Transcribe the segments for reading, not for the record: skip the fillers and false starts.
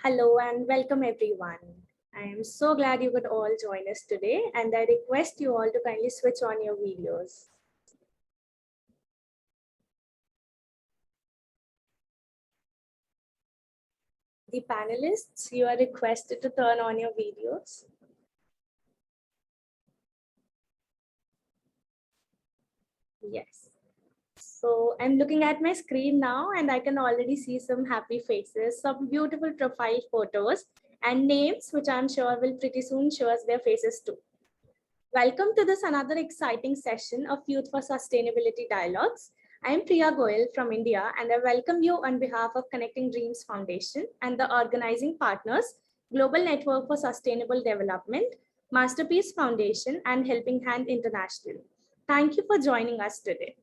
Hello and welcome everyone. I am so glad you could all join us today, and I request you all to kindly switch on your videos. The panelists, you are requested to turn on your videos. Yes. So I'm looking at my screen now and I can already see some happy faces, some beautiful profile photos and names, which I'm sure will pretty soon show us their faces too. Welcome to this another exciting session of Youth for Sustainability Dialogues. I am Priya Goel from India and I welcome you on behalf of Connecting Dreams Foundation and the organizing partners, Global Network for Sustainable Development, Masterpiece Foundation and Helping Hand International. Thank you for joining us today.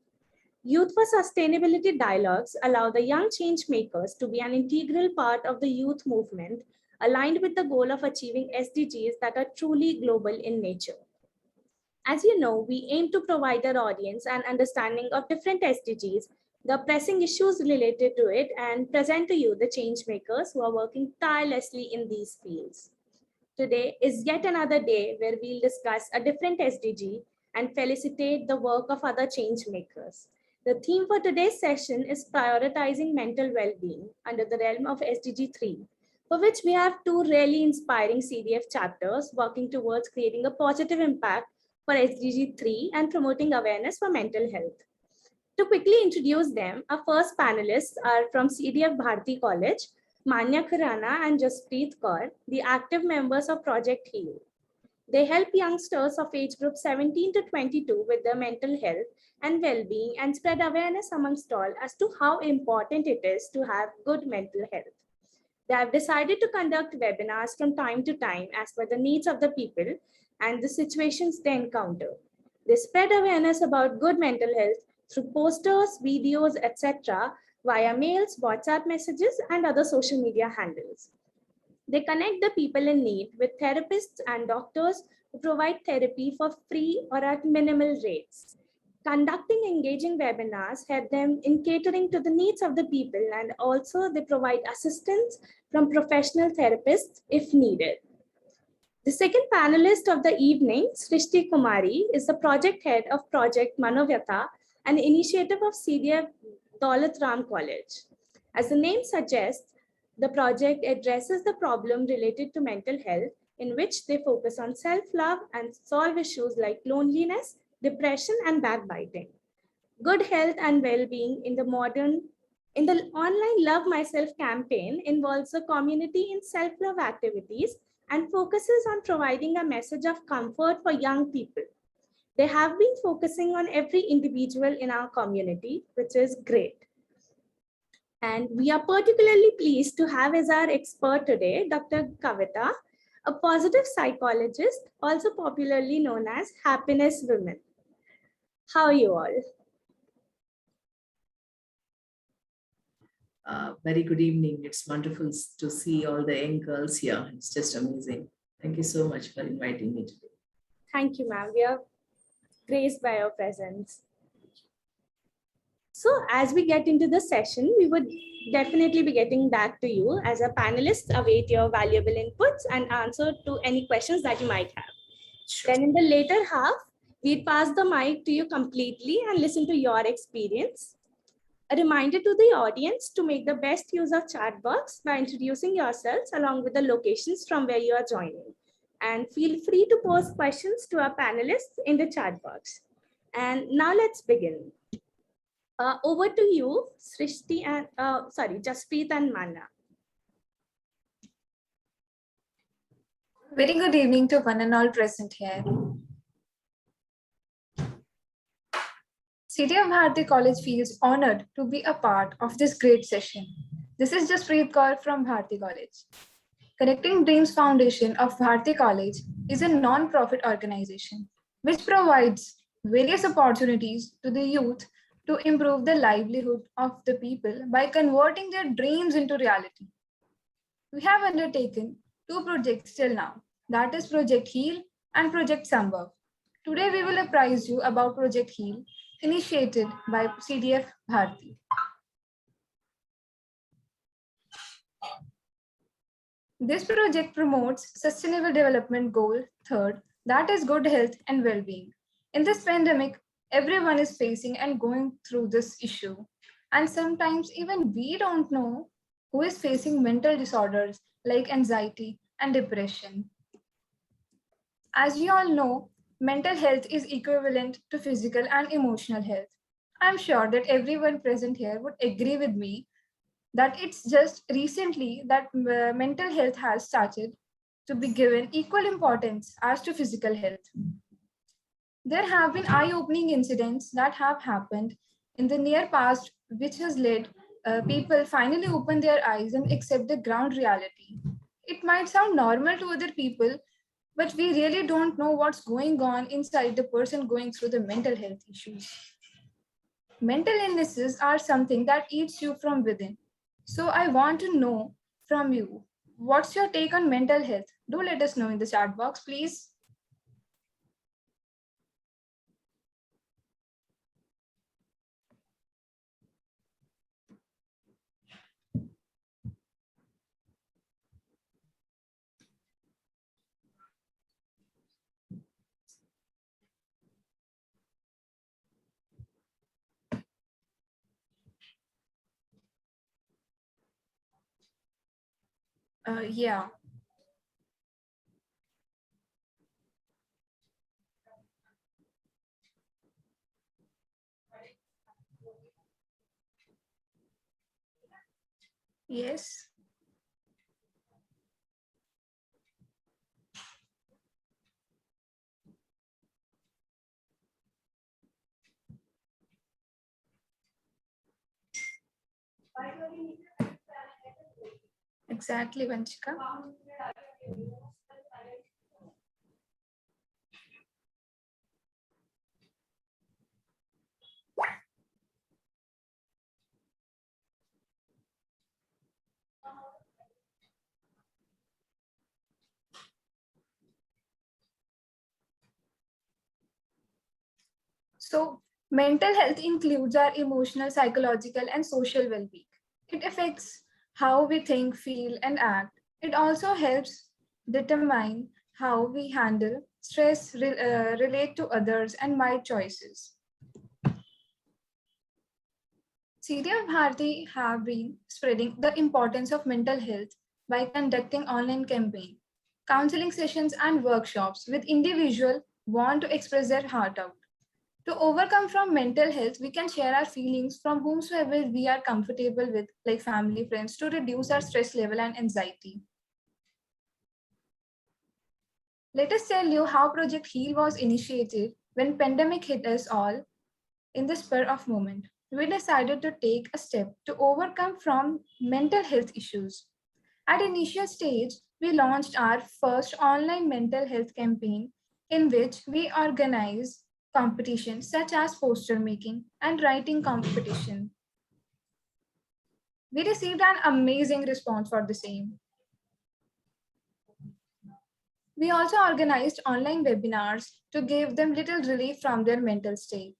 Youth for Sustainability Dialogues allow the young change makers to be an integral part of the youth movement, aligned with the goal of achieving SDGs that are truly global in nature. As you know, we aim to provide our audience an understanding of different SDGs, the pressing issues related to it, and present to you the change makers who are working tirelessly in these fields. Today is yet another day where we'll discuss a different SDG and felicitate the work of other change makers. The theme for today's session is prioritizing mental well-being under the realm of SDG 3, for which we have two really inspiring CDF chapters working towards creating a positive impact for SDG 3 and promoting awareness for mental health. To quickly introduce them, our first panelists are from CDF Bharati College, Manya, Khurana and Jaspreet Kaur, the active members of Project Heal. They help youngsters of age group 17 to 22 with their mental health and well-being and spread awareness amongst all as to how important it is to have good mental health. They have decided to conduct webinars from time to time as per the needs of the people and the situations they encounter. They spread awareness about good mental health through posters, videos, etc. via mails, WhatsApp messages, and other social media handles. They connect the people in need with therapists and doctors who provide therapy for free or at minimal rates. Conducting engaging webinars help them in catering to the needs of the people, and also they provide assistance from professional therapists if needed. The second panelist of the evening, Shristi Kumari, is the project head of Project Manovyatha, an initiative of CDF Bharati College. As the name suggests, the project addresses the problem related to mental health, in which they focus on self-love and solve issues like loneliness, depression, and backbiting. Good health and well-being in the online Love Myself campaign involves a community in self-love activities and focuses on providing a message of comfort for young people. They have been focusing on every individual in our community, which is great. And we are particularly pleased to have as our expert today, Dr. Kavitha, a positive psychologist, also popularly known as Happiness Women. How are you all? Very good evening. It's wonderful to see all the young girls here. It's just amazing. Thank you so much for inviting me today. Thank you, ma'am. We are graced by your presence. So as we get into the session, we would definitely be getting back to you as a panelist, await your valuable inputs and answer to any questions that you might have. Sure. Then in the later half, we'd pass the mic to you completely and listen to your experience. A reminder to the audience to make the best use of chat box by introducing yourselves along with the locations from where you are joining. And feel free to post questions to our panelists in the chat box. And now let's begin. Over to you, Shristi and Jaspreet and Manya. Very good evening to one and all present here. CDF Bharati College feels honored to be a part of this great session. This is Jaspreet Kaur from Bharati College. Connecting Dreams Foundation of Bharati College is a non-profit organization which provides various opportunities to the youth to improve the livelihood of the people by converting their dreams into reality. We have undertaken two projects till now, that is Project Heal and Project Sambhav. Today we will apprise you about Project Heal, initiated by CDF Bharati. This project promotes Sustainable Development Goal 3rd, that is good health and well-being. In this pandemic, everyone is facing and going through this issue. And sometimes even we don't know who is facing mental disorders like anxiety and depression. As we all know, mental health is equivalent to physical and emotional health. I'm sure that everyone present here would agree with me that it's just recently that mental health has started to be given equal importance as to physical health. There have been eye-opening incidents that have happened in the near past, which has led people finally open their eyes and accept the ground reality. It might sound normal to other people, but we really don't know what's going on inside the person going through the mental health issues. Mental illnesses are something that eats you from within. So I want to know from you, what's your take on mental health? Do let us know in the chat box, please. Yeah. Yes. Exactly, Vanchika. So, mental health includes our emotional, psychological, and social well being. It affects how we think, feel, and act. It also helps determine how we handle stress, relate to others, and make choices. CDF Bharati have been spreading the importance of mental health by conducting online campaign, counseling sessions, and workshops with individuals want to express their heart out. To overcome from mental health, we can share our feelings from whomsoever we are comfortable with, like family, friends, to reduce our stress level and anxiety. Let us tell you how Project Heal was initiated when pandemic hit us all in the spur of moment. We decided to take a step to overcome from mental health issues. At initial stage, we launched our first online mental health campaign in which we organized competitions such as poster making and writing competition. We received an amazing response for the same. We also organized online webinars to give them little relief from their mental state.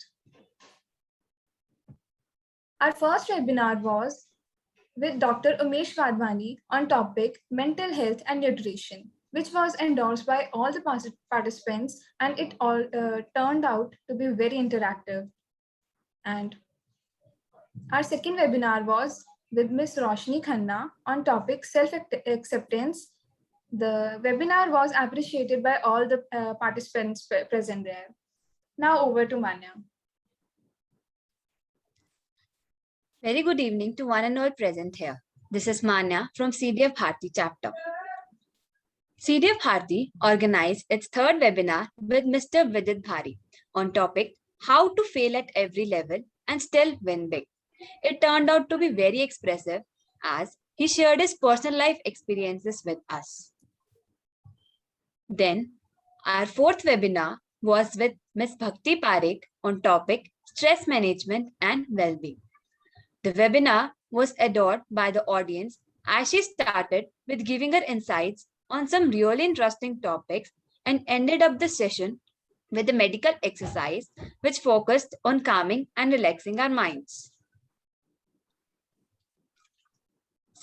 Our first webinar was with Dr. Umesh Wadhwani on topic mental health and nutrition, which was endorsed by all the participants, and it all turned out to be very interactive. And our second webinar was with Ms. Roshni Khanna on topic self-acceptance. The webinar was appreciated by all the participants present there. Now over to Manya. Very good evening to one and all present here. This is Manya from CDF Bharati chapter. CDF Bharati organized its third webinar with Mr. Vidit Bhari on topic how to fail at every level and still win big. It turned out to be very expressive as he shared his personal life experiences with us. Then our fourth webinar was with Ms. Bhakti Parekh on topic stress management and well-being. The webinar was adored by the audience as she started with giving her insights on some really interesting topics and ended up the session with a medical exercise which focused on calming and relaxing our minds.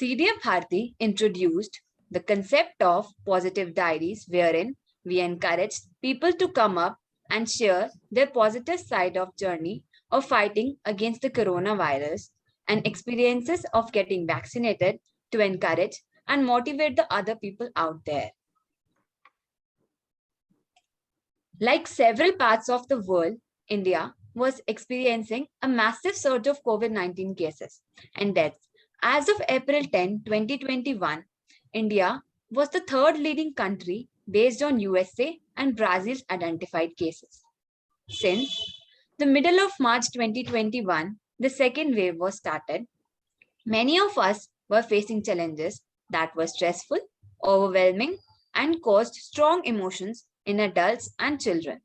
CDF Bharati introduced the concept of positive diaries, wherein we encourage people to come up and share their positive side of journey of fighting against the coronavirus and experiences of getting vaccinated to encourage and motivate the other people out there. Like several parts of the world, India was experiencing a massive surge of COVID-19 cases and deaths. As of April 10, 2021, India was the third leading country based on USA and Brazil's identified cases. Since the middle of March 2021, the second wave was started. Many of us were facing challenges that were stressful, overwhelming, and caused strong emotions in adults and children.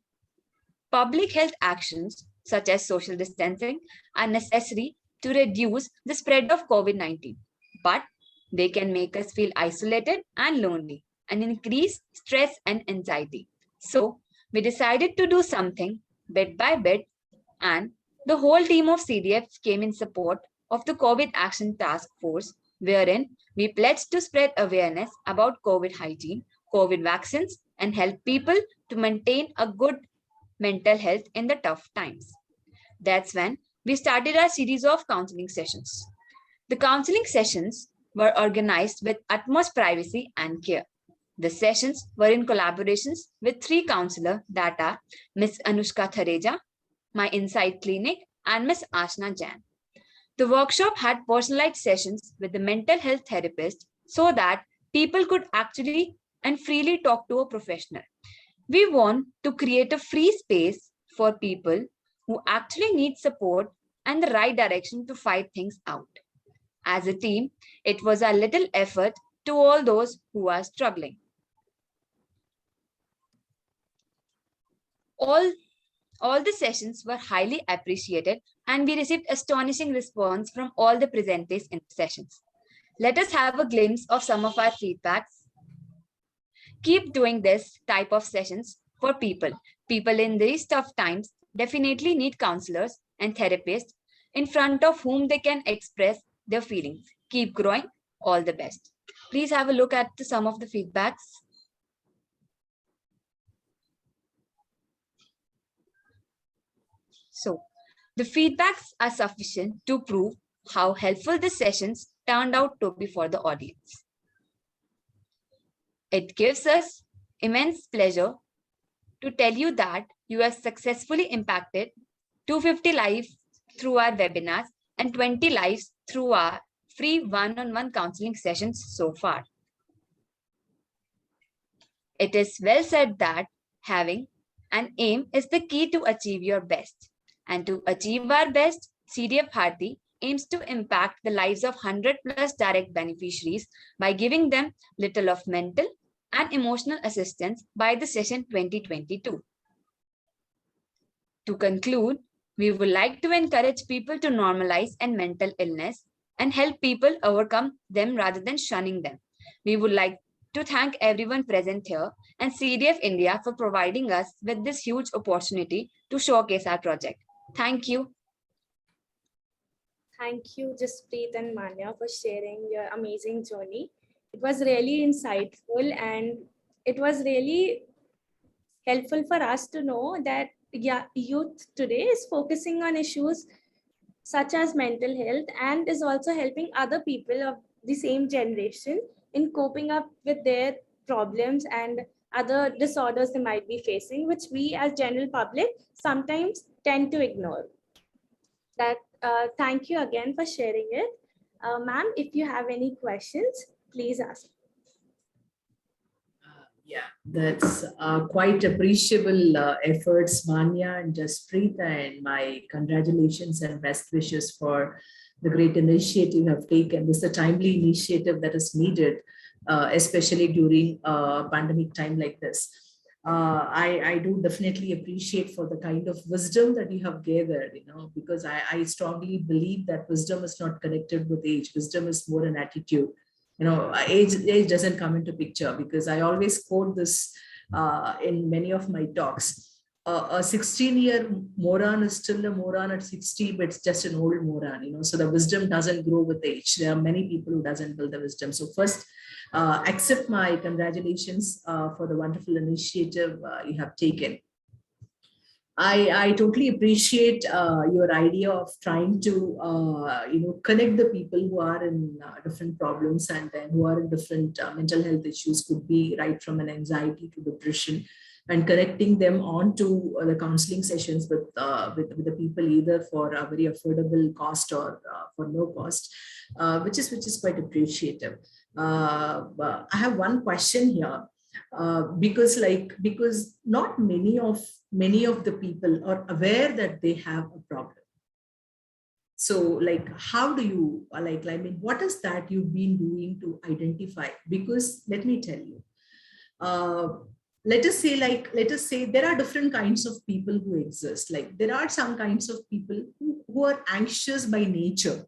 Public health actions such as social distancing are necessary to reduce the spread of COVID-19, but they can make us feel isolated and lonely and increase stress and anxiety. So we decided to do something bit by bit, and the whole team of CDF came in support of the COVID Action Task Force, wherein we pledged to spread awareness about COVID hygiene, COVID vaccines, and help people to maintain a good mental health in the tough times. That's when we started our series of counseling sessions. The counseling sessions were organized with utmost privacy and care. The sessions were in collaborations with 3 counselors that are Ms. Anushka Thareja, My Insight Clinic, and Ms. Ashna Jain. The workshop had personalized sessions with the mental health therapist so that people could actually and freely talk to a professional. We want to create a free space for people who actually need support and the right direction to fight things out. As a team, it was a little effort to all those who are struggling. All the sessions were highly appreciated and we received astonishing response from all the presenters in the sessions. Let us have a glimpse of some of our feedbacks. Keep doing this type of sessions for people. People in these tough times definitely need counselors and therapists in front of whom they can express their feelings. Keep growing. All the best. Please have a look at some of the feedbacks. So, the feedbacks are sufficient to prove how helpful the sessions turned out to be for the audience. It gives us immense pleasure to tell you that you have successfully impacted 250 lives through our webinars and 20 lives through our free one-on-one counseling sessions so far. It is well said that having an aim is the key to achieve your best. And to achieve our best, CDF Bharati aims to impact the lives of 100+ direct beneficiaries by giving them little of mental and emotional assistance by the session 2022. To conclude, we would like to encourage people to normalize and mental illness and help people overcome them rather than shunning them. We would like to thank everyone present here and CDF India for providing us with this huge opportunity to showcase our project. Thank you. Thank you, Jaspreet and Manya, for sharing your amazing journey. It was really insightful and it was really helpful for us to know that youth today is focusing on issues such as mental health and is also helping other people of the same generation in coping up with their problems and other disorders they might be facing, which we as general public sometimes tend to ignore. Thank you again for sharing it. Ma'am, if you have any questions, please ask. Yeah, that's quite appreciable efforts, Manya and Jaspreet, and my congratulations and best wishes for the great initiative you have taken. This is a timely initiative that is needed, especially during a pandemic time like this. I do definitely appreciate for the kind of wisdom that you have gathered, because I strongly believe that wisdom is not connected with age. Wisdom is more an attitude. Age doesn't come into picture, because I always quote this in many of my talks. a 16-year moron is still a moron at 60, but it's just an old moron, you know. So the wisdom doesn't grow with age. There are many people who doesn't build the wisdom. So first, accept my congratulations for the wonderful initiative you have taken. I totally appreciate your idea of trying to connect the people who are in different problems and then who are in different mental health issues, could be right from an anxiety to depression, and connecting them on to the counseling sessions with the people, either for a very affordable cost or for no cost, which is quite appreciative. I have one question here. Because not many of the people are aware that they have a problem. So like, how do you what is that you've been doing to identify? Because let me tell you, let us say there are different kinds of people who exist. Like, there are some kinds of people who are anxious by nature,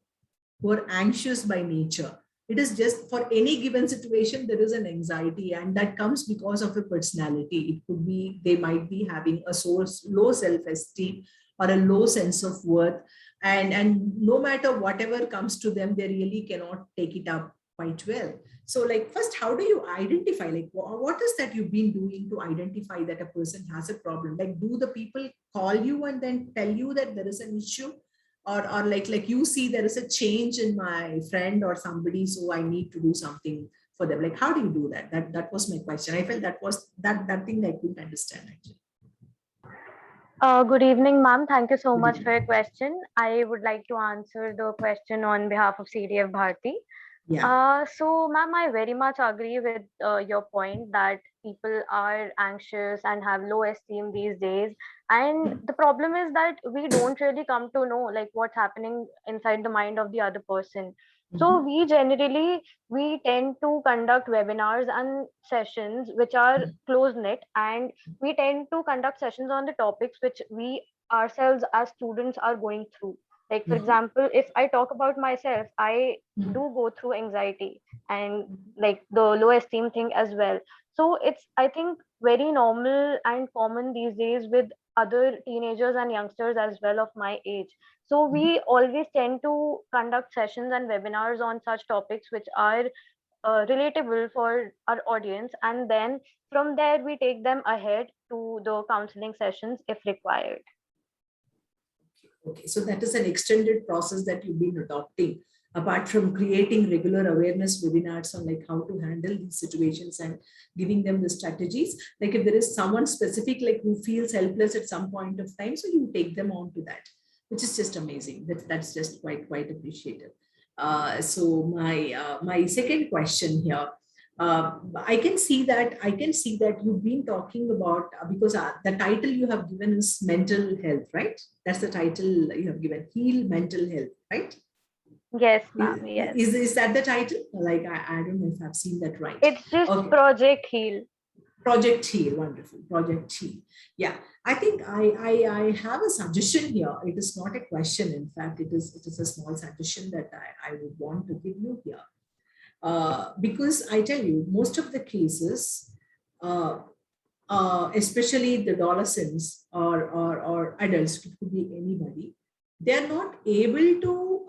It is just, for any given situation, there is an anxiety, and that comes because of a personality. It could be, they might be having a low self-esteem or a low sense of worth. And no matter whatever comes to them, they really cannot take it up quite well. So like, first, how do you identify, like, what is that you've been doing to identify that a person has a problem? Like, do the people call you and then tell you that there is an issue? Or like you see there is a change in my friend or somebody, so I need to do something for them. Like, how do you do that? That was my question. I felt that was that thing that I couldn't understand, actually. Good evening, ma'am. Thank you so much for your question. I would like to answer the question on behalf of CDF Bharati. Yeah. So, ma'am, I very much agree with your point that people are anxious and have low esteem these days. And the problem is that we don't really come to know like what's happening inside the mind of the other person. So we tend to conduct webinars and sessions which are close knit, and we tend to conduct sessions on the topics which we ourselves as students are going through. Like, for example, if I talk about myself, I do go through anxiety and like the low esteem thing as well. So it's, I think, very normal and common these days with other teenagers and youngsters as well of my age. So we always tend to conduct sessions and webinars on such topics which are relatable for our audience, and then from there we take them ahead to the counseling sessions if required. Okay, so that is an extended process that you've been adopting, apart from creating regular awareness webinars on like how to handle these situations and giving them the strategies. Like, if there is someone specific like who feels helpless at some point of time, so you take them on to that, which is just amazing. That's just quite appreciative. So my second question here. I can see that you've been talking about, because the title you have given is mental health, right? That's the title you have given, Heal Mental Health, right? Yes, ma'am. Yes. Is that the title? Like, I don't know if I've seen that right. It's just okay. Project Heal. Project Heal, wonderful. Project Heal. Yeah, I think I have a suggestion here. It is not a question. In fact, it is a small suggestion that I would want to give you here. Because I tell you, most of the cases, especially the adolescents or adults, it could be anybody, they are not able to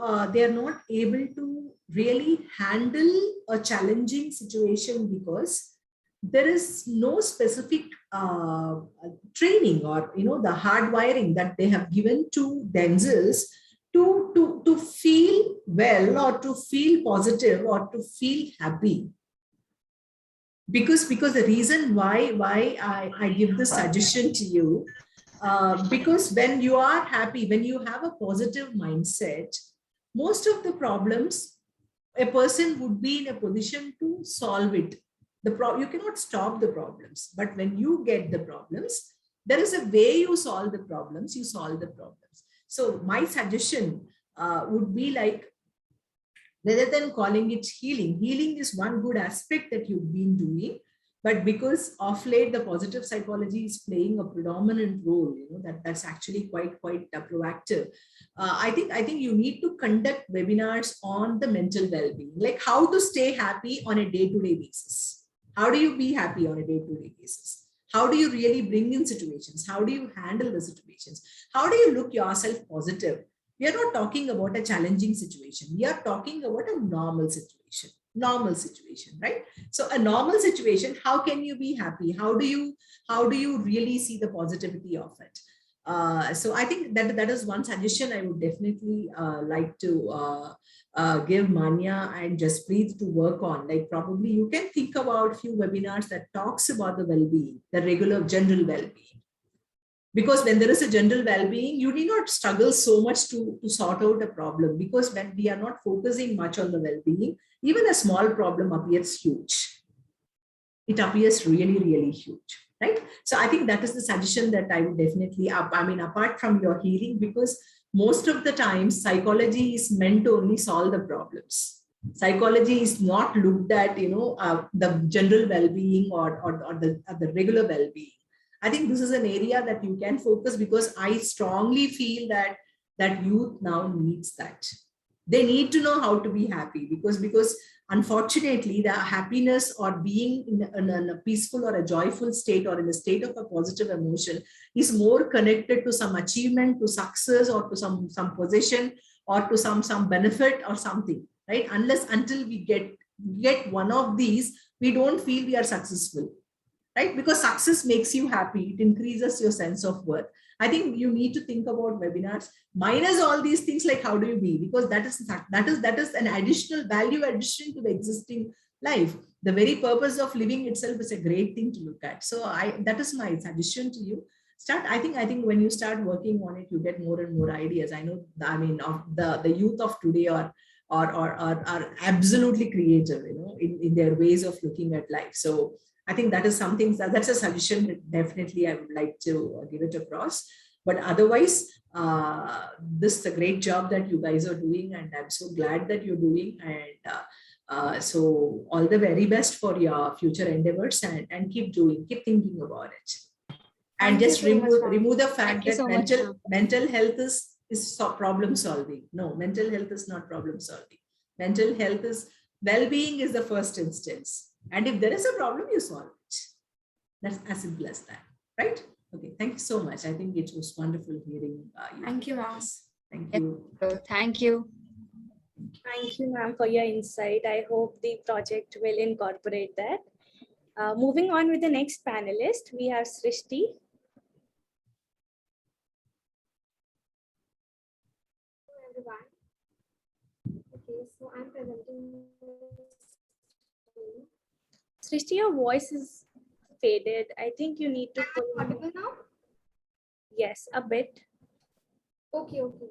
really handle a challenging situation because there is no specific training or the hardwiring that they have given to themselves to feel well or to feel positive or to feel happy. Because the reason why I give this suggestion to you, because when you are happy, when you have a positive mindset, most of the problems, a person would be in a position to solve it. You cannot stop the problems, but when you get the problems, there is a way you solve the problems, you solve the problems. So my suggestion would be like, rather than calling it healing is one good aspect that you've been doing, but because of late the positive psychology is playing a predominant role, that's actually quite proactive. I think you need to conduct webinars on the mental well-being, like how to stay happy on a day-to-day basis. How do you be happy on a day-to-day basis? How do you really bring in situations? How do you handle the situations? How do you look yourself positive? We are not talking about a challenging situation. We are talking about a normal situation. Normal situation, right? So a normal situation, how can you be happy? How do you really see the positivity of it? So I think that is one suggestion I would definitely like to give Manya and Jaspreet to work on. Like probably you can think about few webinars that talks about the well-being, the regular general well-being. Because when there is a general well-being, you need not struggle so much to sort out a problem, because when we are not focusing much on the well-being, even a small problem appears huge. It appears really, really huge, right? So I think that is the suggestion that I would definitely, apart from your healing, because most of the time psychology is meant to only solve the problems. Psychology is not looked at, the general well-being or the regular well-being. I think this is an area that you can focus, because I strongly feel that youth now needs that. They need to know how to be happy, because unfortunately the happiness or being in a peaceful or a joyful state or in a state of a positive emotion is more connected to some achievement, to success, or to some possession, or to some benefit or something, right? Until we get one of these, we don't feel we are successful. Right? Because success makes you happy. It increases your sense of worth. I think you need to think about webinars minus all these things, like how do you be, because that is an additional value addition to the existing life. The very purpose of living itself is a great thing to look at. So that is my suggestion to you. I think when you start working on it, you get more and more ideas. The youth of today are absolutely creative, in their ways of looking at life. So I think that is something, that's a suggestion that definitely I would like to give it across. But otherwise, this is a great job that you guys are doing, and I'm so glad that you're doing. And so all the very best for your future endeavors, and keep thinking about it. And just remove the fact that mental health is problem solving. No, mental health is not problem solving. Mental health is well-being is the first instance. And if there is a problem, you solve it. That's as simple as that, right? Okay, thank you so much. I think it was wonderful hearing you. Thank you, ma'am. Thank you. Thank you. Thank you, ma'am, for your insight. I hope the project will incorporate that. Moving on with the next panelist, we have Shristi. Hello, everyone. Okay, so I'm presenting. Shristi, your voice is faded. I think you need to Am I audible now? Yes, a bit. Okay. Okay.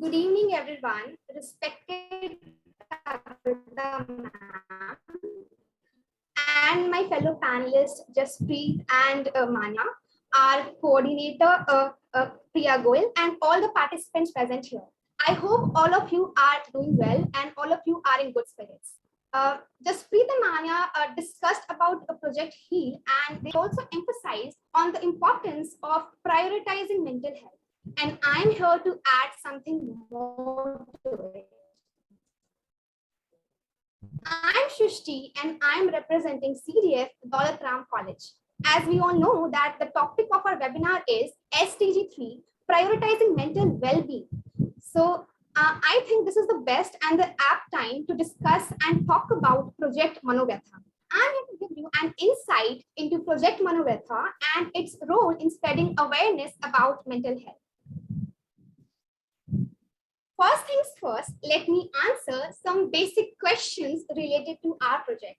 Good evening, everyone. Respected Kavitha ma'am and my fellow panelists, Jaspreet and Manya, our coordinator, Priya Goel, and all the participants present here. I hope all of you are doing well and all of you are in good spirits. Jaspreet and Manya discussed about Project HEAL, and they also emphasized on the importance of prioritizing mental health. And I'm here to add something more to it. I'm Shristi and I'm representing CDF Bharati College. As we all know that the topic of our webinar is SDG 3, prioritizing mental well-being. So I think this is the best and the apt time to discuss and talk about Project Manovyatha. I'm here to give you an insight into Project Manovyatha and its role in spreading awareness about mental health. First things first, let me answer some basic questions related to our project.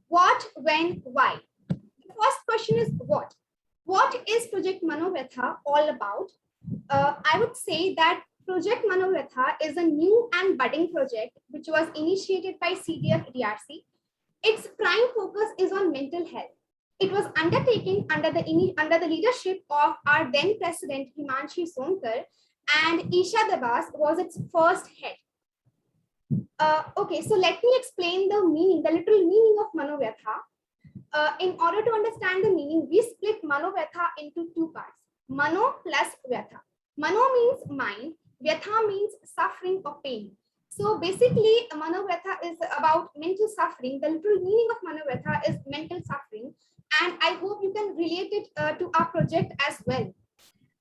What, when, why? The first question is what? What is Project Manovyatha all about? I would say that Project Manovyatha is a new and budding project which was initiated by CDF DRC. Its prime focus is on mental health. It was undertaken under the leadership of our then President Himanshi Sonkar, and Isha Dabas was its first head. Okay, so let me explain the literal meaning of Manovyatha. In order to understand the meaning, we split Manovyatha into two parts, Mano plus Vyatha. Mano means mind, Vyatha means suffering or pain. So basically, Manovyatha is about mental suffering. The literal meaning of Manovyatha is mental suffering. And I hope you can relate it to our project as well.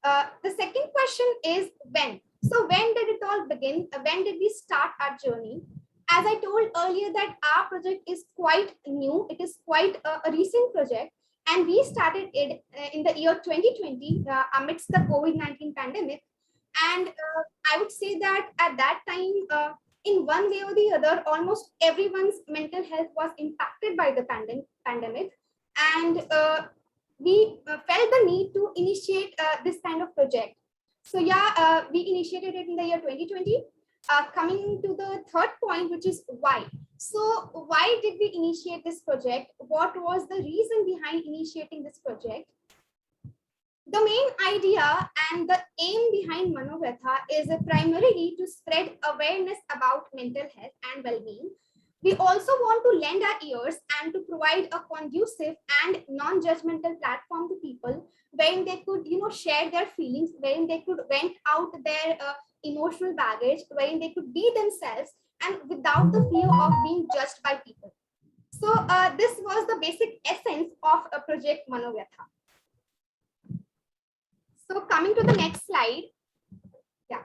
The second question is when. So when did it all begin? When did we start our journey? As I told earlier that our project is quite new. It is quite a recent project. And we started it in the year 2020 amidst the COVID-19 pandemic. And I would say that at that time, in one way or the other, almost everyone's mental health was impacted by the pandemic. And we felt the need to initiate this kind of project. So yeah, we initiated it in the year 2020. Coming to the third point, which is why. So why did we initiate this project? What was the reason behind initiating this project? The main idea and the aim behind Manovyatha is primarily to spread awareness about mental health and well-being. We also want to lend our ears and to provide a conducive and non-judgmental platform to people wherein they could, share their feelings, wherein they could vent out their emotional baggage, wherein they could be themselves and without the fear of being judged by people. So this was the basic essence of Project Manovyatha. So coming to the next slide. Yeah.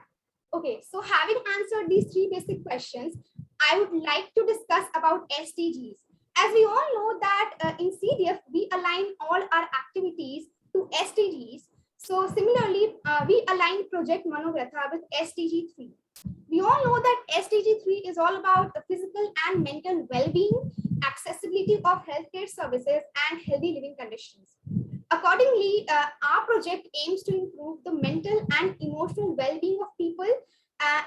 Okay. So having answered these three basic questions, I would like to discuss about SDGs. As we all know that in CDF, we align all our activities to SDGs. So similarly, we align Project Manovyatha with SDG 3. We all know that SDG 3 is all about the physical and mental well-being, accessibility of healthcare services, and healthy living conditions. Accordingly, our project aims to improve the mental and emotional well-being of people,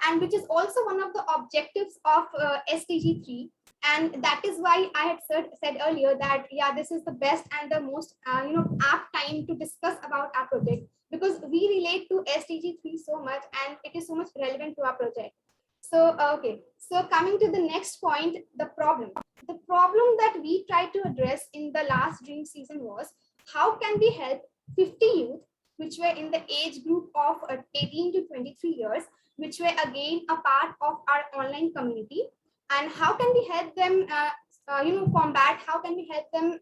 and which is also one of the objectives of SDG 3. And that is why I had said earlier that, yeah, this is the best and the most apt time to discuss about our project, because we relate to SDG 3 so much and it is so much relevant to our project. So, okay. So coming to the next point, the problem. The problem that we tried to address in the last dream season was, how can we help 50 youth, which were in the age group of 18 to 23 years, which were again a part of our online community, and how can we help them combat, how can we help them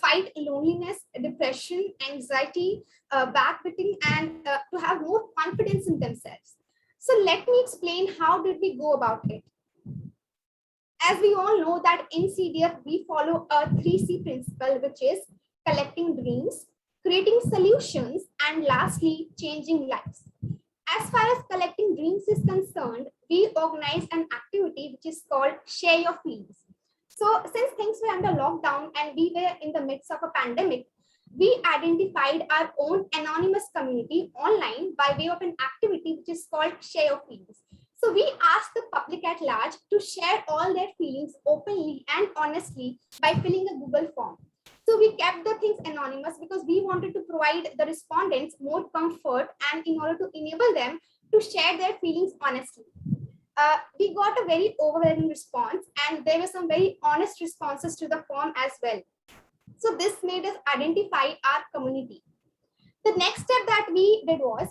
fight loneliness, depression, anxiety, backbiting, and to have more confidence in themselves. So let me explain how did we go about it. As we all know that in CDF, we follow a 3C principle, which is collecting dreams, creating solutions, and lastly, changing lives. As far as collecting dreams is concerned, we organize an activity which is called Share Your Feelings. So since things were under lockdown and we were in the midst of a pandemic, we identified our own anonymous community online by way of an activity which is called Share Your Feelings. So we asked the public at large to share all their feelings openly and honestly by filling a Google form. So we kept the things anonymous because we wanted to provide the respondents more comfort and in order to enable them to share their feelings honestly. We got a very overwhelming response and there were some very honest responses to the form as well. So this made us identify our community. The next step that we did was,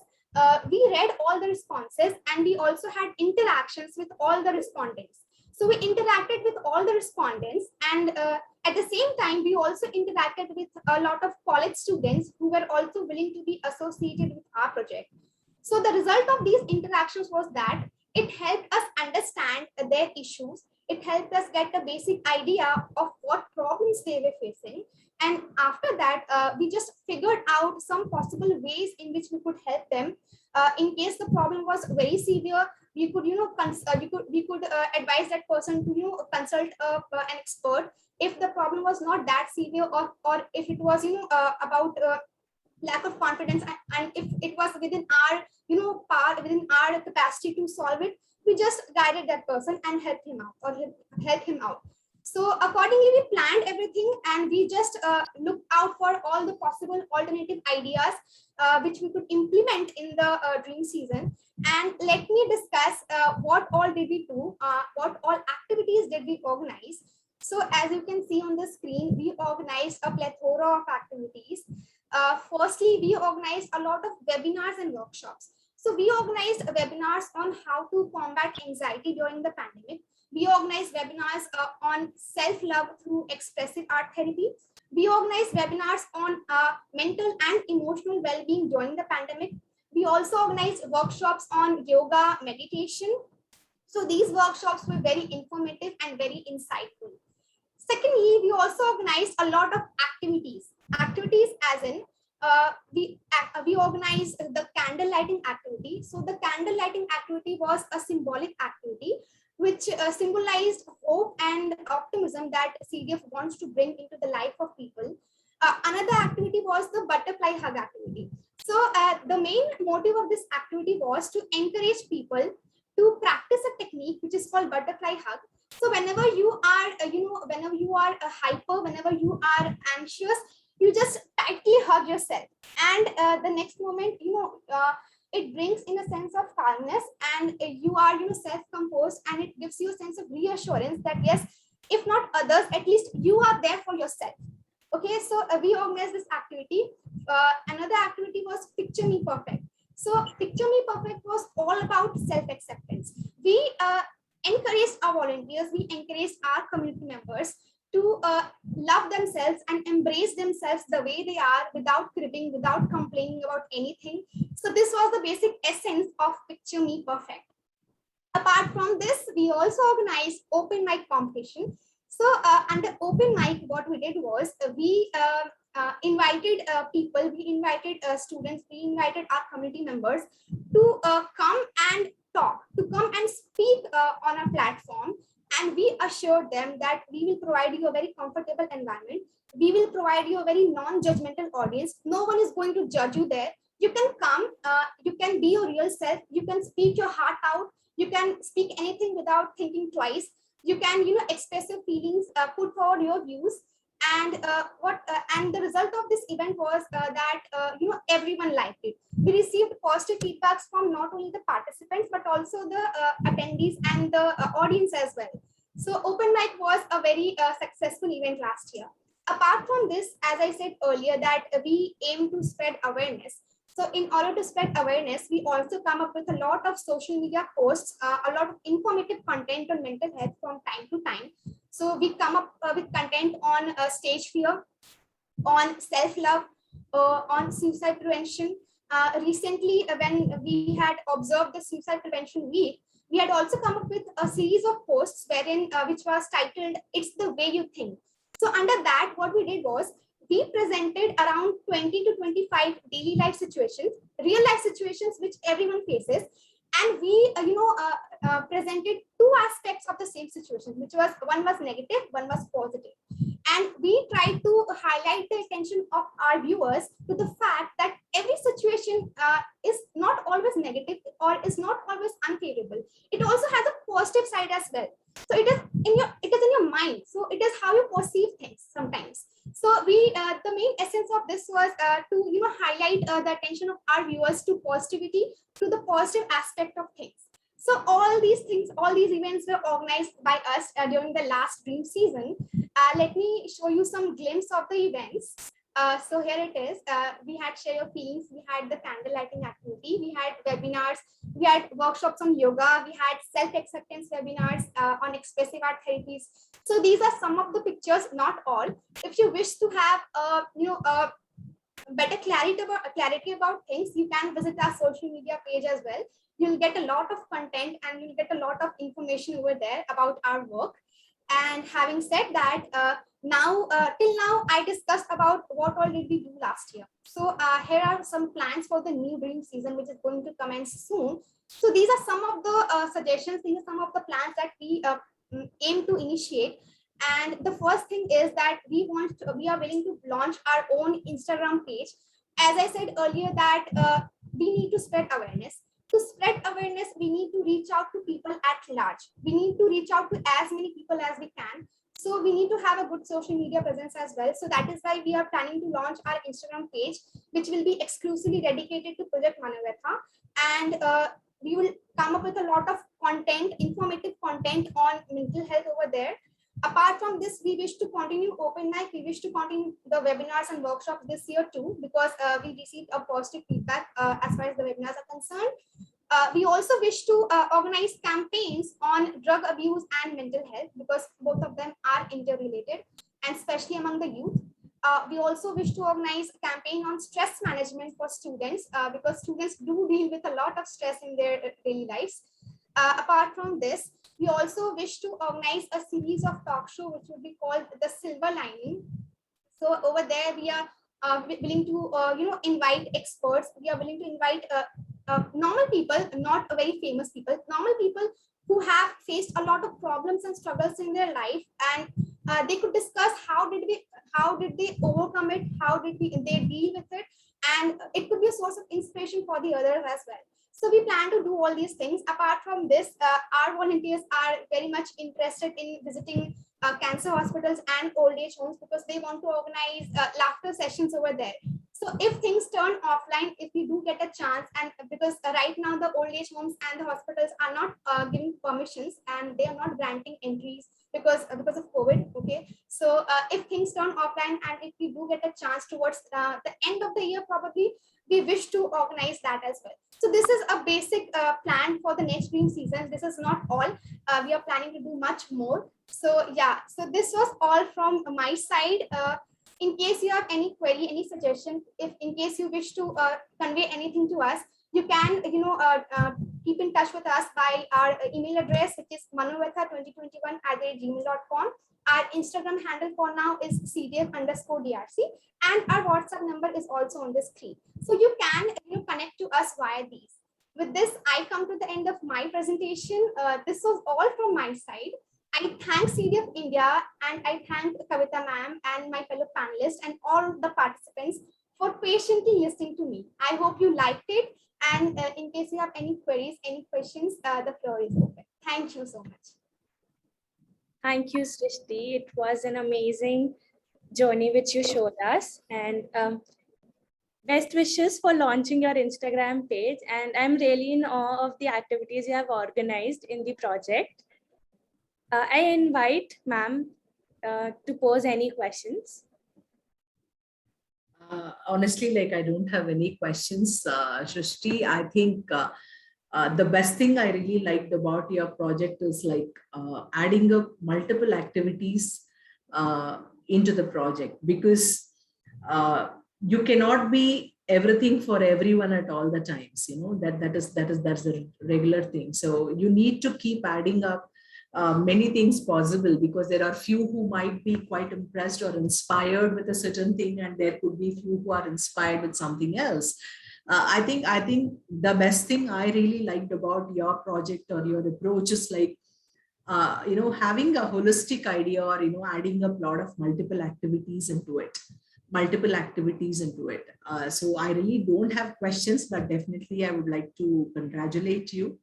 we read all the responses and we also had interactions with all the respondents. So we interacted with all the respondents and at the same time, we also interacted with a lot of college students who were also willing to be associated with our project. So the result of these interactions was that it helped us understand their issues. It helped us get a basic idea of what problems they were facing. And after that, we just figured out some possible ways in which we could help them. In case the problem was very severe, we could, we could advise that person to, consult an expert. If the problem was not that severe, or if it was, about lack of confidence, and if it was within our, within our capacity to solve it, we just guided that person and helped him out or help him out. So accordingly, we planned everything and we just looked out for all the possible alternative ideas which we could implement in the dream season. And let me discuss what all did we do, what all activities did we organize. So as you can see on the screen, we organized a plethora of activities. Firstly, we organized a lot of webinars and workshops. So we organized webinars on how to combat anxiety during the pandemic. We organized webinars on self-love through expressive art therapy. We organized webinars on mental and emotional well-being during the pandemic. We also organized workshops on yoga, meditation. So these workshops were very informative and very insightful. Secondly, we also organized a lot of activities. Activities as in, we organized the candle lighting activity. So the candle lighting activity was a symbolic activity which symbolized hope and optimism that CDF wants to bring into the life of people. Another activity was the butterfly hug activity. So the main motive of this activity was to encourage people to practice a technique which is called butterfly hug. So whenever you are, whenever you are hyper, whenever you are anxious, you just tightly hug yourself, and the next moment, it brings in a sense of calmness, and you are, self-composed, and it gives you a sense of reassurance that yes, if not others, at least you are there for yourself. Okay, so we organized this activity. Another activity was Picture Me Perfect. So Picture Me Perfect was all about self-acceptance. We encouraged our volunteers, we encouraged our community members to love themselves and embrace themselves the way they are, without cribbing, without complaining about anything. So this was the basic essence of Picture Me Perfect. Apart from this, we also organized open mic competition. So under open mic, what we did was we invited people, we invited students, we invited our community members to come and talk, to come and speak on a platform. And we assured them that we will provide you a very comfortable environment. We will provide you a very non-judgmental audience. No one is going to judge you there. You can come, you can be your real self. You can speak your heart out. You can speak anything without thinking twice. You can, express your feelings, put forward your views. And and the result of this event was that everyone liked it. We received positive feedbacks from not only the participants but also the attendees and the audience as well. So open mic was a very successful event last year. Apart from this, as I said earlier, that we aim to spread awareness. So in order to spread awareness, we also come up with a lot of social media posts, a lot of informative content on mental health from time to time. So we come up with content on stage fear, on self-love, on suicide prevention. Recently, when we had observed the Suicide Prevention Week, we had also come up with a series of posts wherein which was titled, "It's the Way You Think." So under that, what we did was we presented around 20 to 25 daily life situations, real life situations which everyone faces. And we, presented two aspects of the same situation, which was one was negative, one was positive. And we tried to highlight the attention of our viewers to the fact that every situation is not always negative or is not always unfavorable. It also has a positive side as well. So it is in your mind. So it is how you perceive things sometimes. So we, the main essence of this was to highlight the attention of our viewers to positivity, to the positive aspect of things. So all these things, all these events were organized by us during the last dream season. Let me show you some glimpse of the events. So here it is. We had Share Your Feelings, we had the candle lighting activity, we had webinars, we had workshops on yoga, we had self-acceptance webinars on expressive art therapies. So these are some of the pictures, not all. If you wish to have better clarity about things, you can visit our social media page as well. You'll get a lot of content and you'll get a lot of information over there about our work. And having said that, till now, I discussed about what all did we do last year. So here are some plans for the new dream season, which is going to commence soon. So these are some of the suggestions, these are some of the plans that we aim to initiate. And the first thing is that we are willing to launch our own Instagram page. As I said earlier, that we need to spread awareness. To spread awareness, we need to reach out to people at large. We need to reach out to as many people as we can. So we need to have a good social media presence as well. So that is why we are planning to launch our Instagram page, which will be exclusively dedicated to Project Manovyatha. And we will come up with a lot of content, informative content on mental health over there. Apart from this, we wish to continue open mic. We wish to continue the webinars and workshops this year too, because we received a positive feedback as far as the webinars are concerned. We also wish to organize campaigns on drug abuse and mental health, because both of them are interrelated, and especially among the youth. We also wish to organize a campaign on stress management for students, because students do deal with a lot of stress in their daily lives. Apart from this, we also wish to organize a series of talk show which will be called the Silver Lining. So over there, we are willing to invite experts. We are willing to invite normal people, not very famous people, normal people who have faced a lot of problems and struggles in their life, and they could discuss how did they overcome it, how did they deal with it, and it could be a source of inspiration for the others as well. So we plan to do all these things. Apart from this, our volunteers are very much interested in visiting cancer hospitals and old age homes, because they want to organize laughter sessions over there. So if things turn offline, if we do get a chance, and because right now the old age homes and the hospitals are not giving permissions, and they are not granting entries because of COVID. Okay, so if things turn offline, and if we do get a chance towards the end of the year, probably we wish to organize that as well. So this is a basic plan for the next dream season. This is not all. We are planning to do much more. So yeah, so this was all from my side. In case you have any query, any suggestion, if in case you wish to convey anything to us, you can keep in touch with us by our email address, which is manovyatha2021@gmail.com. Our Instagram handle for now is CDF_DRC, and our WhatsApp number is also on the screen. So you can connect to us via these. With this, I come to the end of my presentation. This was all from my side. I thank CDF India, and I thank Kavitha ma'am and my fellow panelists and all the participants for patiently listening to me. I hope you liked it. And in case you have any queries, any questions, the floor is open. Thank you so much. Thank you, Shristi. It was an amazing journey which you showed us, and best wishes for launching your Instagram page. And I'm really in awe of the activities you have organized in the project. I invite ma'am to pose any questions. Honestly, like, I don't have any questions, Shristi. I think the best thing I really liked about your project is like adding up multiple activities into the project, because you cannot be everything for everyone at all the times. That's a regular thing. So you need to keep adding up many things possible, because there are few who might be quite impressed or inspired with a certain thing, and there could be few who are inspired with something else. I think the best thing I really liked about your project or your approach is like having a holistic idea, or adding up a lot of multiple activities into it. So I really don't have questions, but definitely I would like to congratulate you.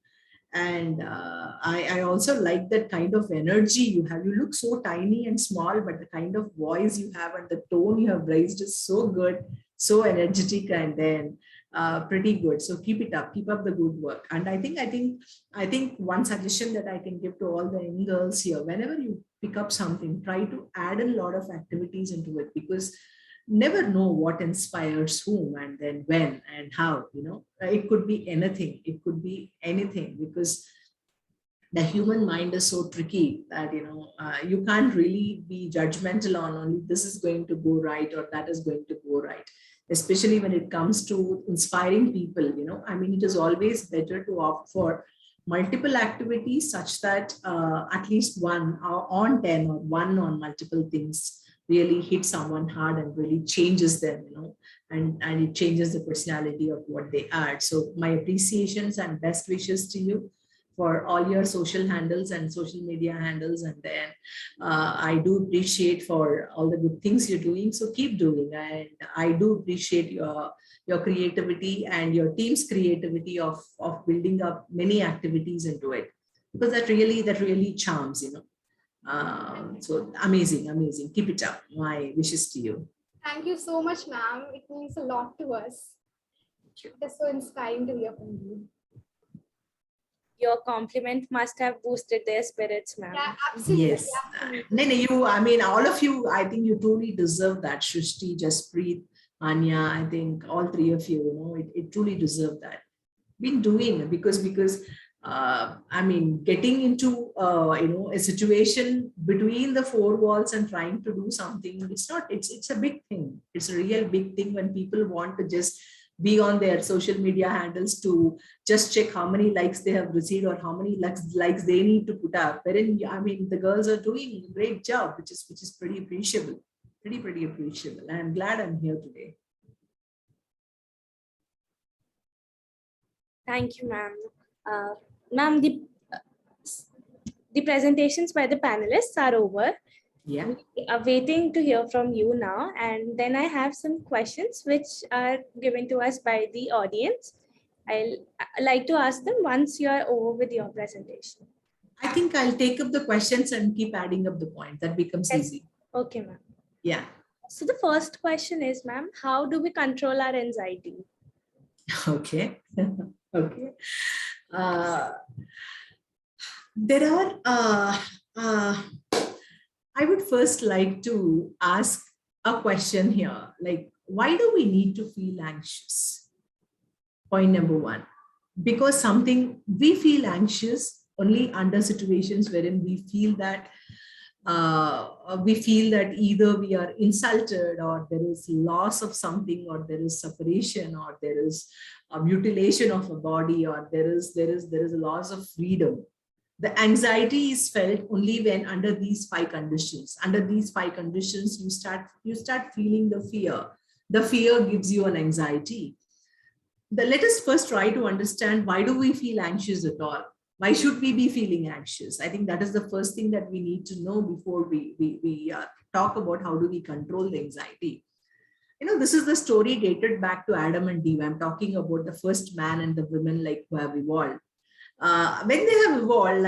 And I also like that kind of energy you have. You look so tiny and small, but the kind of voice you have and the tone you have raised is so good, so energetic, and then pretty good. So keep it up, keep up the good work. And I think one suggestion that I can give to all the young girls here: whenever you pick up something, try to add a lot of activities into it, because never know what inspires whom, and then when and how. It could be anything, because the human mind is so tricky that you can't really be judgmental on only this is going to go right or that is going to go right, especially when it comes to inspiring people. It is always better to opt for multiple activities, such that at least one on 10 or one on multiple things really hit someone hard and really changes them, and it changes the personality of what they are. So my appreciations and best wishes to you for all your social handles and social media handles. And then I do appreciate for all the good things you're doing. So keep doing. And I do appreciate your creativity and your team's creativity of building up many activities into it, because that really charms. So amazing. Keep it up. My wishes to you. Thank you so much, ma'am. It means a lot to us. It's so inspiring to hear from you. your compliment must have boosted their spirits, ma'am. Yeah, absolutely. Yes. Absolutely. No, I mean, all of you, I think you truly deserve that. Shristi, Jaspreet, Manya, I think all three of you, it truly deserve that. Been doing it because I mean, getting into a situation between the four walls and trying to do something, it's a big thing. It's a real big thing when people want to just be on their social media handles to just check how many likes they have received or how many likes they need to put up. Wherein, I mean, the girls are doing a great job, which is pretty appreciable, pretty appreciable. And I'm glad I'm here today. Thank you, ma'am. Ma'am, the presentations by the panelists are over. Yeah. We are waiting to hear from you now. And then I have some questions which are given to us by the audience. I'll like to ask them once you are over with your presentation. I think I'll take up the questions and keep adding up the points. That becomes Yes. easy. Okay, ma'am. Yeah. So the first question is, ma'am, how do we control our anxiety? Okay. Okay. There are, I would first like to ask a question here, like, why do we need to feel anxious? Point number one, because we feel anxious only under situations wherein we feel that either we are insulted or there is loss of something or there is separation or there is a mutilation of a body or there is a loss of freedom. The anxiety is felt only when under these five conditions. Under these five conditions, you start feeling the fear. The fear gives you an anxiety. Let us first try to understand, why do we feel anxious at all? Why should we be feeling anxious? I think that is the first thing that we need to know before we talk about how do we control the anxiety. This is the story dated back to Adam and Eve. I'm talking about the first man and the women who have evolved. When they have evolved,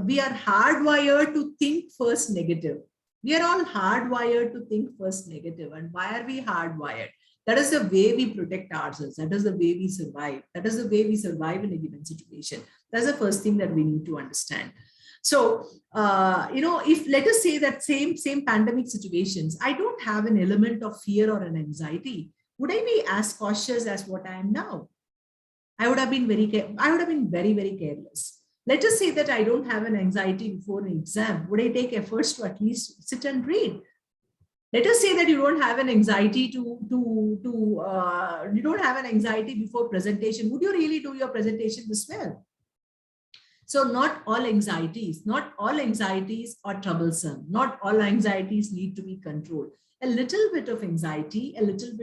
we are hardwired to think first negative. We are all hardwired to think first negative. And why are we hardwired? That is the way we protect ourselves. That is the way we survive. That is the way we survive in a given situation. That's the first thing that we need to understand. So, if let us say that same pandemic situations, I don't have an element of fear or an anxiety, would I be as cautious as what I am now? I would have been very, very careless. Let us say that I don't have an anxiety before an exam. Would I take efforts to at least sit and read? Let us say that you don't have an anxiety you don't have an anxiety before presentation. Would you really do your presentation this well? So not all anxieties are troublesome. Not all anxieties need to be controlled. A little bit of anxiety or a little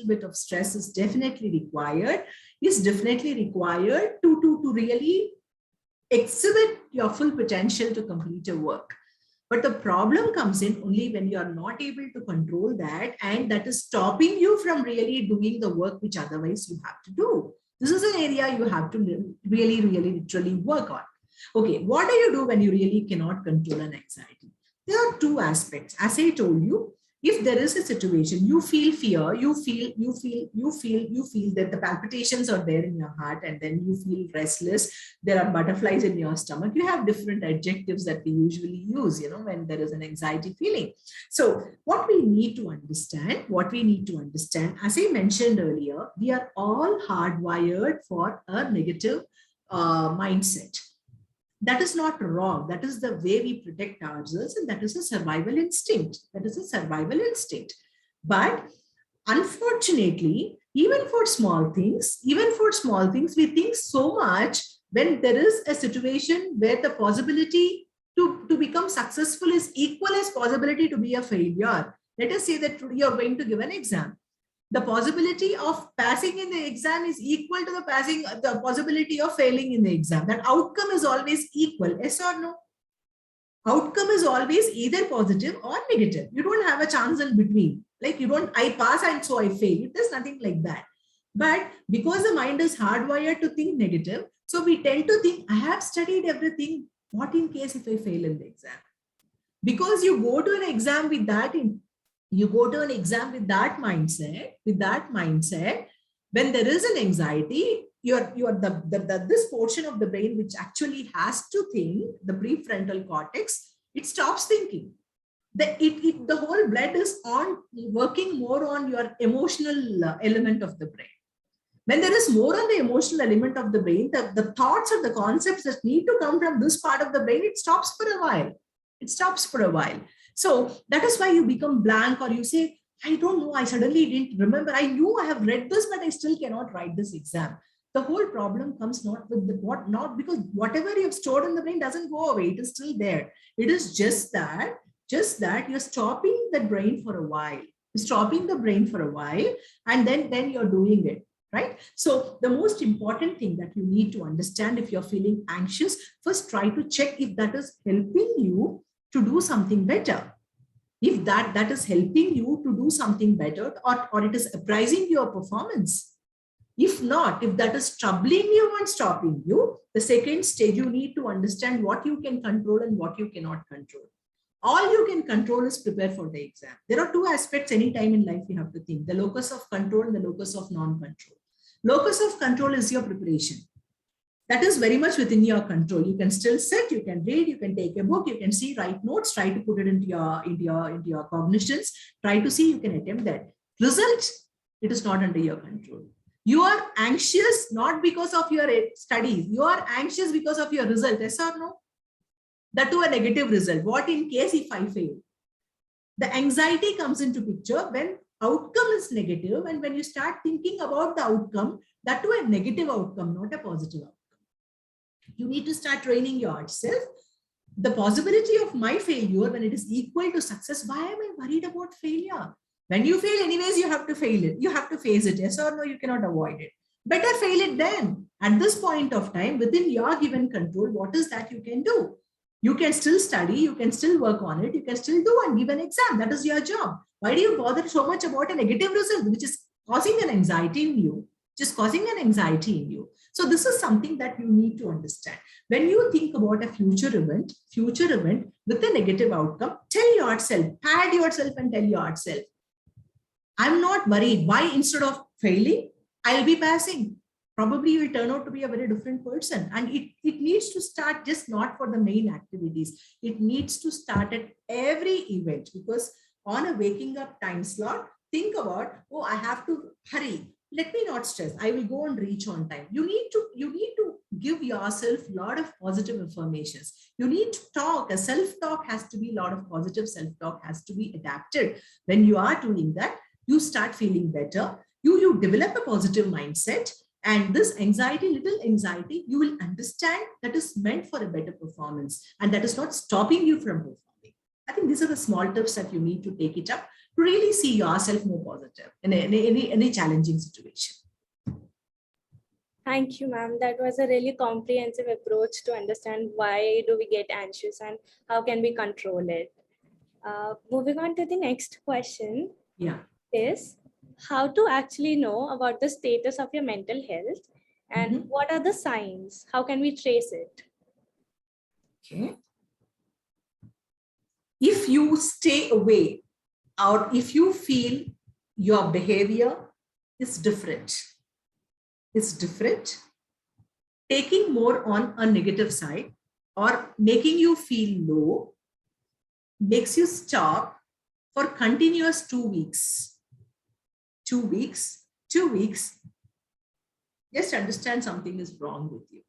bit of stress is definitely required to really exhibit your full potential to complete your work. But the problem comes in only when you are not able to control that, and that is stopping you from really doing the work which otherwise you have to do. This is an area you have to really literally work on. Okay, what do you do when you really cannot control an anxiety? There are two aspects. As I told you, if there is a situation, you feel fear, you feel that the palpitations are there in your heart, and then you feel restless. There are butterflies in your stomach. You have different adjectives that we usually use, when there is an anxiety feeling. So what we need to understand, as I mentioned earlier, we are all hardwired for a negative mindset. That is not wrong. That is the way we protect ourselves, and that is a survival instinct. But unfortunately, even for small things, we think so much when there is a situation where the possibility to become successful is equal as possibility to be a failure. Let us say that you're going to give an exam. The possibility of passing in the exam is equal to the possibility of failing in the exam. That outcome is always equal, yes or no? Outcome is always either positive or negative. You don't have a chance in between. I pass and so I fail. There's nothing like that. But because the mind is hardwired to think negative, so we tend to think, I have studied everything. What in case if I fail in the exam? Because you go to an exam with that mindset, when there is an anxiety, this portion of the brain which actually has to think, the prefrontal cortex, it stops thinking. The whole blood is working more on your emotional element of the brain. When there is more on the emotional element of the brain, the thoughts or the concepts that need to come from this part of the brain, it stops for a while. It stops for a while. So that is why you become blank, or you say, I don't know, I suddenly didn't remember. I knew I have read this, but I still cannot write this exam. The whole problem comes not because whatever you have stored in the brain doesn't go away. It is still there. It is just that you're stopping the brain for a while. You're stopping the brain for a while, and then you're doing it. Right? So the most important thing that you need to understand, if you're feeling anxious, first try to check if that is helping you to do something better. If that is helping you to do something better, or it is appraising your performance. If not, if that is troubling you and stopping you, the second stage, you need to understand what you can control and what you cannot control. All you can control is prepare for the exam. There are two aspects anytime in life you have to think: the locus of control and the locus of non-control. Locus of control is your preparation. That is very much within your control. You can still sit, you can read, you can take a book, you can see, write notes, try to put it into your cognitions, try to see, you can attempt that. Result, it is not under your control. You are anxious not because of your studies. You are anxious because of your result. Yes or no? That to a negative result. What in case if I fail? The anxiety comes into picture when outcome is negative, and when you start thinking about the outcome, that to a negative outcome, not a positive outcome. You need to start training yourself. The possibility of my failure, when it is equal to success, why am I worried about failure? When you fail, anyways, you have to fail it. You have to face it. Yes or no, you cannot avoid it. Better fail it then. At this point of time, within your given control, what is that you can do? You can still study, you can still work on it, you can still do and give an exam. That is your job. Why do you bother so much about a negative result, which is causing an anxiety in you? Just causing an anxiety in you. So this is something that you need to understand. When you think about a future event with a negative outcome, tell yourself, pad yourself and tell yourself, I'm not worried. Why? Instead of failing, I'll be passing. Probably you will turn out to be a very different person. And it needs to start just not for the main activities. It needs to start at every event, because on a waking up time slot, think about, oh, I have to hurry. Let me not stress. I will go and reach on time. You need to give yourself a lot of positive affirmations. You need to talk. A self-talk has to be, a lot of positive self-talk has to be adapted. When you are doing that, you start feeling better. You develop a positive mindset. And this little anxiety, you will understand that is meant for a better performance, and that is not stopping you from performing. I think these are the small tips that you need to take it up to really see yourself more positive in any challenging situation. Thank you, ma'am. That was a really comprehensive approach to understand why do we get anxious and how can we control it. Moving on to the next question. Yeah. Is how to actually know about the status of your mental health, and what are the signs? How can we trace it? Okay. If you stay away, or if you feel your behavior is different, taking more on a negative side, or making you feel low, makes you stop for continuous 2 weeks. 2 weeks, just understand something is wrong with you.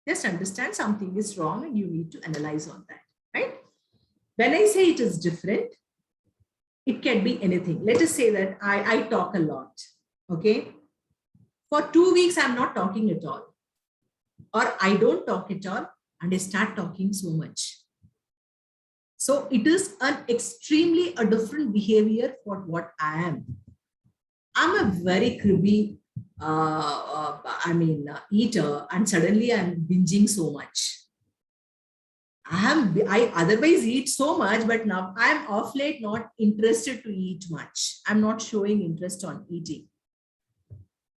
Just understand something is wrong and you need to analyze on that, right? When I say it is different, it can be anything. Let us say that I talk a lot, okay? For 2 weeks, I'm not talking at all. Or I don't talk at all and I start talking so much. So it is an extremely a different behavior for what I am. I'm a very cribby, eater, and suddenly I'm binging so much. I otherwise eat so much, but now I'm off late not interested to eat much. I'm not showing interest on eating.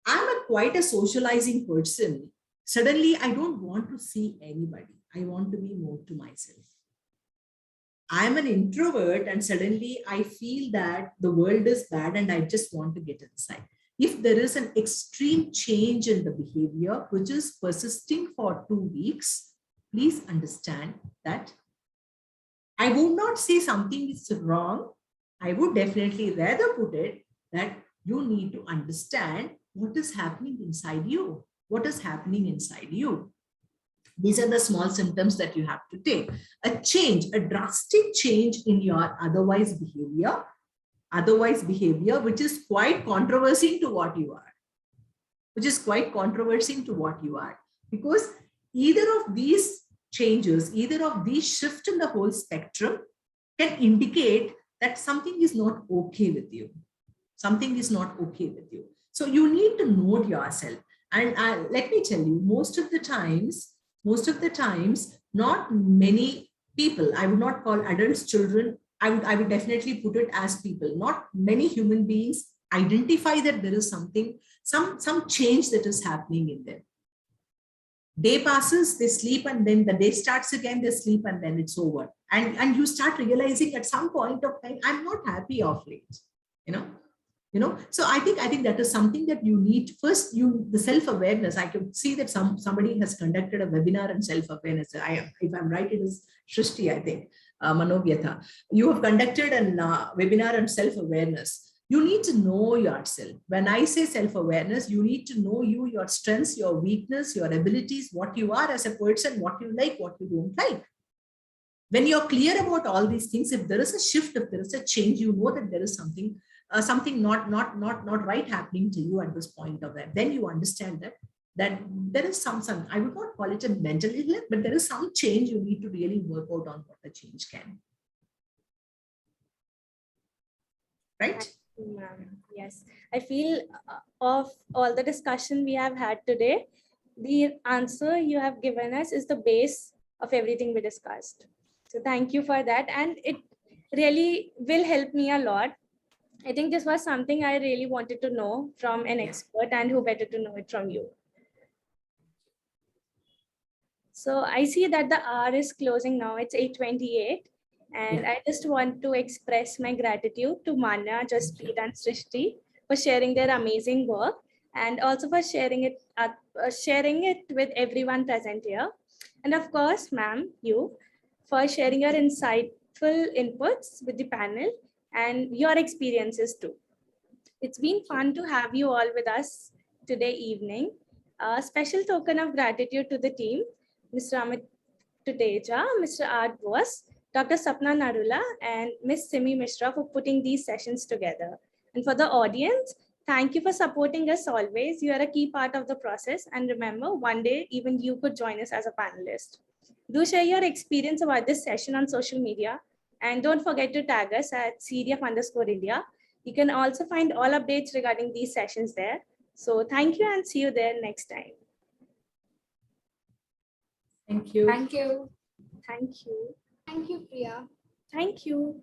I'm quite a socializing person. Suddenly, I don't want to see anybody. I want to be more to myself. I'm an introvert and suddenly I feel that the world is bad and I just want to get inside. if there is an extreme change in the behavior which is persisting for 2 weeks, please understand that I would not say something is wrong. I would definitely rather put it that you need to understand what is happening inside you. What is happening inside you? These are the small symptoms that you have to take. A change, a drastic change in your otherwise behavior, which is quite controversial to what you are. Because either of these changes, either of these shifts in the whole spectrum can indicate that something is not okay with you. So you need to know yourself. And let me tell you, most of the times, not many people, I would not call adults, children, I would definitely put it as people, not many human beings identify that there is something, some change that is happening in them. Day passes, they sleep, and then the day starts again, they sleep, and then it's over. And you start realizing at some point of time, I'm not happy of late, so I think that is something that you need. First, the self-awareness. I can see that somebody has conducted a webinar on self-awareness. If I'm right, it is Shristi, I think, Manovyatha. You have conducted a webinar on self-awareness. You need to know yourself. When I say self-awareness, you need to know you, your strengths, your weakness, your abilities, what you are as a person, what you like, what you don't like. When you're clear about all these things, if there is a shift, if there is a change, you know that there is something not right happening to you at this point of that. Then you understand that there is some, I would not call it a mental illness, but there is some change. You need to really work out on what the change can. Right? Yes, I feel of all the discussion we have had today, the answer you have given us is the base of everything we discussed. So thank you for that. And it really will help me a lot. I think this was something I really wanted to know from an expert, and who better to know it from you. So I see that the hour is closing now. It's 8:28. And I just want to express my gratitude to Manya, Jaspreet, and Shristi for sharing their amazing work, and also for sharing it with everyone present here. And of course, ma'am, you for sharing your insightful inputs with the panel and your experiences too. It's been fun to have you all with us today evening. A special token of gratitude to the team, Mr. Amit Tuteja, Mr. Art Bose, Dr. Sapna Narula, and Ms. Simi Mishra for putting these sessions together. And for the audience, thank you for supporting us always. You are a key part of the process. And remember, one day, even you could join us as a panelist. Do share your experience about this session on social media. And don't forget to tag us at CDF_India. You can also find all updates regarding these sessions there. So thank you, and see you there next time. Thank you. Thank you. Thank you. Thank you, Priya. Thank you.